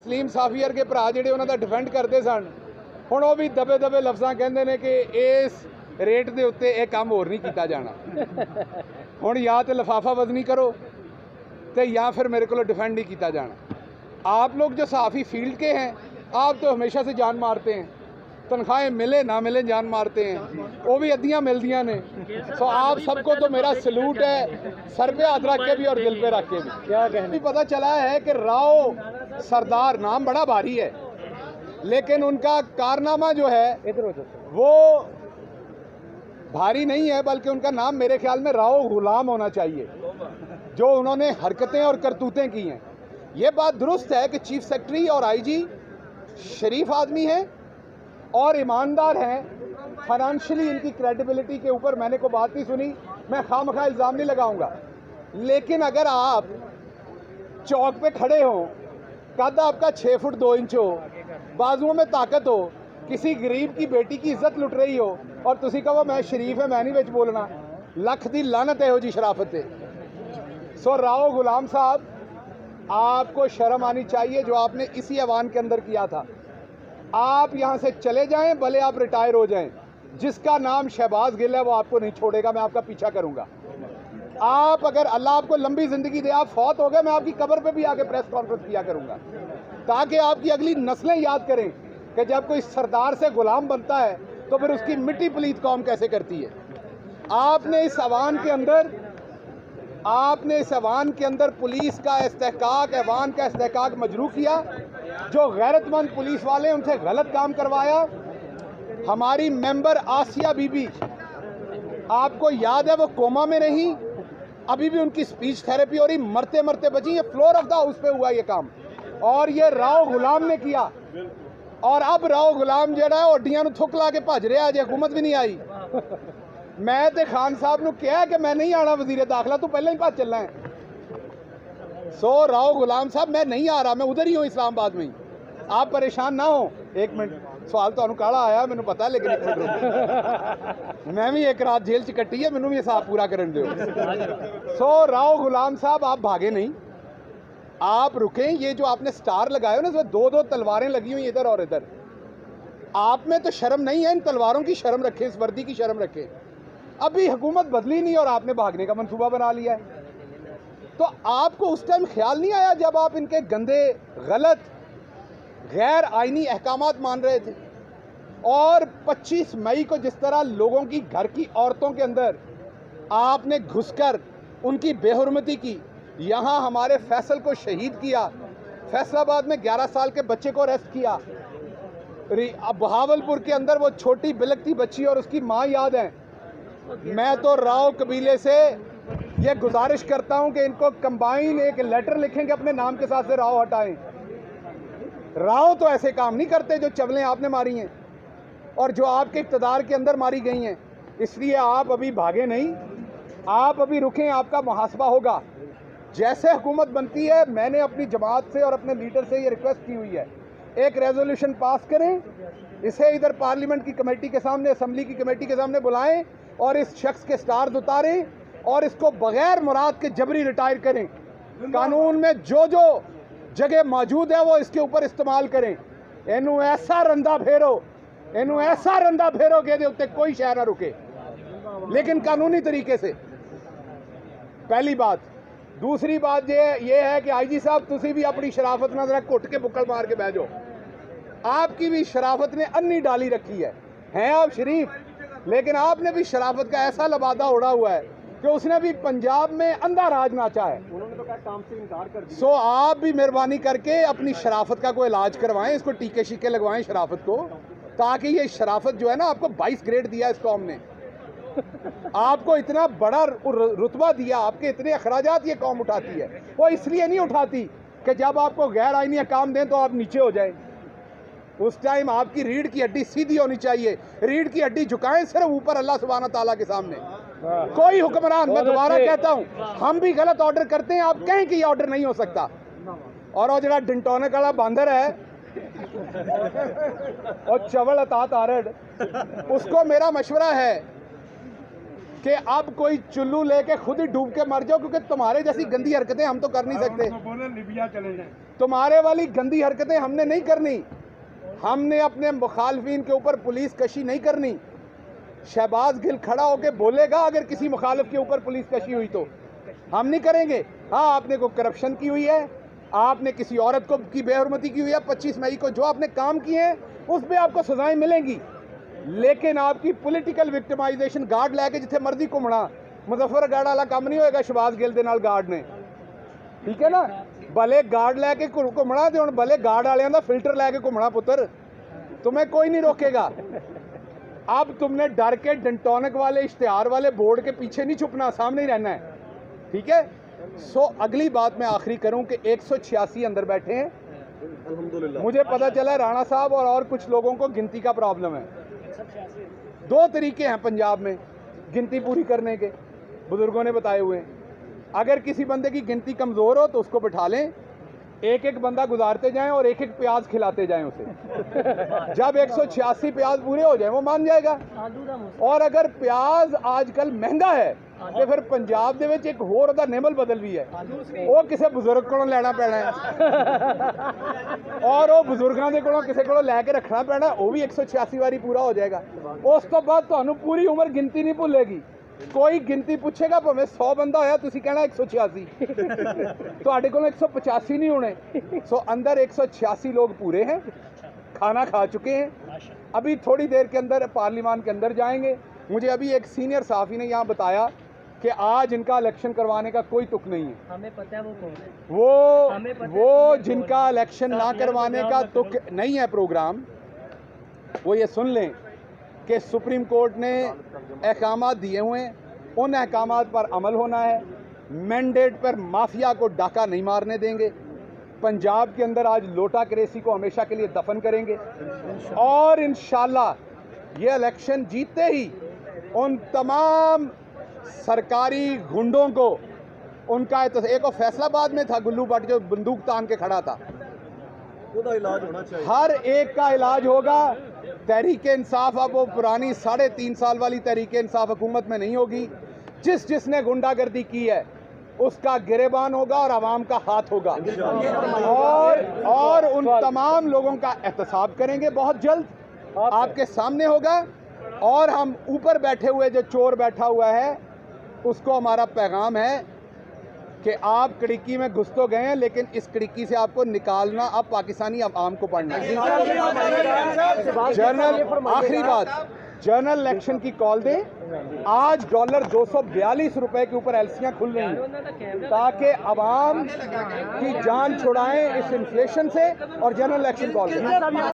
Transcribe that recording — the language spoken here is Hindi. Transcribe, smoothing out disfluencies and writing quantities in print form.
सलीम साफियर के भरा ਜਿਹੜੇ ਉਹਨਾਂ ਦਾ ਡਿਫੈਂਡ ਕਰਦੇ ਸਨ, ਹੁਣ ਉਹ ਵੀ ਦਬੇ ਦਬੇ ਲਫ਼ਜ਼ਾਂ ਕਹਿੰਦੇ ਨੇ ਕਿ ਇਸ ਰੇਟ ਦੇ ਉੱਤੇ ਇਹ ਕੰਮ ਹੋਰ ਨਹੀਂ ਕੀਤਾ ਜਾਣਾ। ਹੁਣ ਜਾਂ तो लिफाफा वजनी करो तो या फिर मेरे को डिफेंड नहीं किया जाना। आप लोग जो सहाफ़ी फील्ड के हैं, आप तो हमेशा से जान मारते हैं, तनख्वाहें मिले ना मिले जान मारते हैं, वो भी अद्दियाँ मिलदियाँ ने। तो आप सबको तो मेरा सलूट है, सर पे हाथ रख के भी और दिल पे रख के भी। क्या कहना पता चला है कि राव सरदार नाम बड़ा भारी है, लेकिन उनका कारनामा जो है वो भारी नहीं है, बल्कि उनका नाम मेरे ख्याल में राव गुलाम होना चाहिए, जो उन्होंने हरकतें और करतूतें की हैं। ये बात दुरुस्त है कि चीफ सेक्रेटरी और आईजी शरीफ आदमी हैं और ईमानदार हैं, फाइनेंशियली इनकी क्रेडिबिलिटी के ऊपर मैंने कोई बात नहीं सुनी, मैं खामखा इल्ज़ाम नहीं लगाऊंगा। लेकिन अगर आप चौक पे खड़े हो, कद आपका 6 फुट 2 इंच हो, बाजुओं में ताकत हो, किसी गरीब की बेटी की इज्जत लुट रही हो और तुसी कहो मैं शरीफ है मैं नहीं विच बोलना, लख दी लानत है जी शराफत है। सो राव गुलाम साहब, आपको शर्म आनी चाहिए जो आपने इसी ऐवान के अंदर किया था। आप यहाँ से चले जाएं, भले आप रिटायर हो जाएं, जिसका नाम शहबाज गिल है वो आपको नहीं छोड़ेगा, मैं आपका पीछा करूँगा। आप अगर अल्लाह आपको लंबी ज़िंदगी दे, आप फौत हो गए, मैं आपकी कब्र पे भी आके प्रेस कॉन्फ्रेंस किया करूँगा, ताकि आपकी अगली नस्लें याद करें कि जब कोई सरदार से गुलाम बनता है तो फिर उसकी मिट्टी पलीत कौम कैसे करती है। आपने इस ऐवान के अंदर पुलिस का इस्तेहकाक, ऐवान का इस्तेहकाक मजरू किया, जो गैरतमंद पुलिस वाले उनसे गलत काम करवाया। हमारी मेंबर आसिया बीबी, आपको याद है वो कोमा में रही, अभी भी उनकी स्पीच थेरेपी हो रही, मरते मरते बची। ये फ्लोर ऑफ द हाउस पे हुआ ये काम, और ये राव गुलाम ने किया। और अब राव गुलाम जड़ा है ओडियां थुक ला के भज रहा, अजे हुकूमत भी नहीं आई। मैं तो खान साहब ने कहा कि मैं नहीं आना वजीर दाखिला, तू पहले ही भज चलना है। सो राव गुलाम साहब, मैं नहीं आ रहा, मैं उधर ही हूँ इस्लामाबाद में ही, आप परेशान ना हो। एक मिनट, सवाल तो काला आया मैंने पता, लेकिन एक मिनट मैं भी एक रात जेल च कट्टी है, मैनू भी हिसाब पूरा करन दो। सो राव गुलाम साहब, आप भागे नहीं, आप रुकें। ये जो आपने स्टार लगाए हो ना, इसमें 2-2 तलवारें लगी हुई इधर और इधर, आप में तो शर्म नहीं है। इन तलवारों की शर्म रखें, इस वर्दी की शर्म रखें। अभी हुकूमत बदली नहीं और आपने भागने का मंसूबा बना लिया है। तो आपको उस टाइम ख्याल नहीं आया जब आप इनके गंदे, गलत, गैर आईनी अहकामात मान रहे थे? और 25 मई को जिस तरह लोगों की घर की औरतों के अंदर आपने घुसकर उनकी बेहुरमती की, यहाँ हमारे फैसल को शहीद किया, फैसलाबाद में 11 साल के बच्चे को अरेस्ट किया, बहावलपुर के अंदर वो छोटी बिलकती बच्ची और उसकी माँ याद है। मैं तो राव कबीले से ये गुजारिश करता हूँ कि इनको कंबाइन एक लेटर लिखेंगे अपने नाम के साथ से राव हटाएं। राव तो ऐसे काम नहीं करते जो चवलें आपने मारी हैं और जो आपके इक़्तिदार के अंदर मारी गई हैं। इसलिए आप अभी भागे नहीं, आप अभी रुकें, आपका मुहासबा होगा। जैसे हुकूमत बनती है, मैंने अपनी जमात से और अपने लीडर से ये रिक्वेस्ट की हुई है, एक रेजोल्यूशन पास करें, इसे इधर पार्लियामेंट की कमेटी के सामने, असम्बली की कमेटी के सामने बुलाएं और इस शख्स के स्टार्स उतारें और इसको बगैर मुराद के जबरी रिटायर करें। कानून में जो जो जगह मौजूद है वो इसके ऊपर इस्तेमाल करें। इनू ऐसा रंदा फेरो, इनू ऐसा रंदा फेरो कि इहदे उत्ते कोई शह ना रुके, लेकिन कानूनी तरीके से। पहली बात। दूसरी बात ये है कि आईजी साहब, तुसी भी अपनी शराफत ना जरा घुट के बुक्कल मार के बह जाओ। आपकी भी शराफत ने अन्नी डाली रखी है आप शरीफ, लेकिन आपने भी शराफत का ऐसा लबादा उड़ा हुआ है कि उसने भी पंजाब में अंधा राज नाचा है। उन्होंने तो कहा काम से इनकार कर दिया। सो आप भी मेहरबानी करके अपनी शराफत का कोई इलाज करवाएं, इसको टीके शीके लगवाएं शराफत को, ताकि ये शराफत जो है ना, आपको 22 ग्रेड दिया इस कौम ने, आपको इतना बड़ा रुतबा दिया, आपके इतने अखराजात ये कौम उठाती है। वो इसलिए नहीं उठाती कि जब आपको गैर आईनी काम दें तो आप नीचे हो जाएं। उस टाइम आपकी रीढ़ की हड्डी सीधी होनी चाहिए, रीढ़ की हड्डी झुकाएं सिर्फ ऊपर अल्लाह सुब्हाना ताला के सामने। कोई हुक्मरान, मैं दोबारा कहता हूं, हम भी गलत ऑर्डर करते हैं, आप कहें कि ये ऑर्डर नहीं हो सकता। और वो जरा डिंटोनिक वाला बांदर है और चवल अतात आरड, उसको मेरा मशवरा है कि अब कोई चुल्लू लेके खुद ही डूब के मर जाओ, क्योंकि तुम्हारे जैसी गंदी हरकतें हम तो कर नहीं सकते। लिबिया चले जाएं। तुम्हारे वाली गंदी हरकतें हमने नहीं करनी। हमने अपने मुखालफिन के ऊपर पुलिस कशी नहीं करनी। शहबाज गिल खड़ा होकर बोलेगा अगर किसी मुखालिफ के ऊपर पुलिस कशी हुई तो हम नहीं करेंगे। हाँ, आपने को करप्शन की हुई है, आपने किसी औरत को की बेहरमती की हुई है, 25 मई को जो आपने काम किए हैं उस पर आपको सजाएं मिलेंगी। लेकिन आपकी पॉलिटिकल विक्टिमाइजेशन गार्ड लैके जिथे मर्जी घूमना, मुजफ्फरगढ़ वाला काम नहीं होएगा शहबाज गिल दे नाल गार्ड ने, ठीक है ना। भले गार्ड लैके घूमना तो हुण भले गार्ड वालियां दा फिल्टर लैके घूमना पुत्र, तुम्हें कोई नहीं रोकेगा। अब तुमने डर के डंटोनिक वाले इश्तिहार वाले बोर्ड के पीछे नहीं छुपना, सामने ही रहना है, ठीक है। अगली बात मैं आखिरी करूं कि 186 अंदर बैठे हैं। अल्हम्दुलिल्लाह मुझे पता चला राणा साहब और कुछ लोगों को गिनती का प्रॉब्लम है। 2 तरीके हैं पंजाब में गिनती पूरी करने के, बुजुर्गों ने बताए हुए हैं। अगर किसी बंदे की गिनती कमज़ोर हो तो उसको बिठा लें, एक एक बंदा गुजारते जाएं और एक एक प्याज खिलाते जाएं उसे। जब 186 प्याज पूरे हो जाएं वो मान जाएगा। और अगर प्याज आजकल महंगा है तो फिर पंजाब दे विच एक होर दा नेमल बदल भी है, वो किसी बुजुर्ग को लेना पैना है और वो बुजुर्गों के कोलों किसी को लैके रखना पैना, वो भी 186 बारी पूरा हो जाएगा। उस तो बाद तुहानू पूरी उम्र गिनती नहीं भुलेगी। कोई गिनती पूछेगा भावें 100 बंदा होया, तुसी कहना 186, तुहाडे कोल 185 नहीं होने। अंदर 186 लोग पूरे हैं, खाना खा चुके हैं, अभी थोड़ी देर के अंदर पार्लियामान के अंदर जाएंगे। मुझे अभी एक सीनियर सहाफ़ी ने यहाँ बताया कि आज इनका इलेक्शन करवाने का कोई तुक नहीं है। हमें पता है वो कौन है। वो जिनका इलेक्शन ना करवाने का तुक नहीं है प्रोग्राम, वो ये सुन लें कि सुप्रीम कोर्ट ने अहकामात दिए हुए हैं, उन अहकामात पर अमल होना है। मैंडेट पर माफिया को डाका नहीं मारने देंगे। पंजाब के अंदर आज लोटा क्रेसी को हमेशा के लिए दफन करेंगे और इंशाल्लाह ये इलेक्शन जीतते ही उन तमाम सरकारी गुंडों को उनका एक और फैसलाबाद में था गुल्लू भट्ट जो बंदूक तान के खड़ा था, उसका इलाज होना चाहिए। हर एक का इलाज होगा। तहरीके इंसाफ अब वो पुरानी 3.5 साल वाली तहरीके इंसाफ हुकूमत में नहीं होगी। जिसने गुंडागर्दी की है उसका गिरेबान होगा और आवाम का हाथ होगा और उन तमाम लोगों का एहतसाब करेंगे बहुत जल्द आपके सामने होगा। और हम ऊपर बैठे हुए जो चोर बैठा हुआ है उसको हमारा पैगाम है कि आप खिड़की में घुस तो गए हैं, लेकिन इस खिड़की से आपको निकालना अब पाकिस्तानी आवाम को पड़ना है। जनरल आखिरी बात, जनरल इलेक्शन की कॉल दें। आज डॉलर 242 रुपए के ऊपर एलसियां खुल रही हैं ताकि आवाम की जान छुड़ाएं इस इन्फ्लेशन से और जनरल इलेक्शन कॉल दें।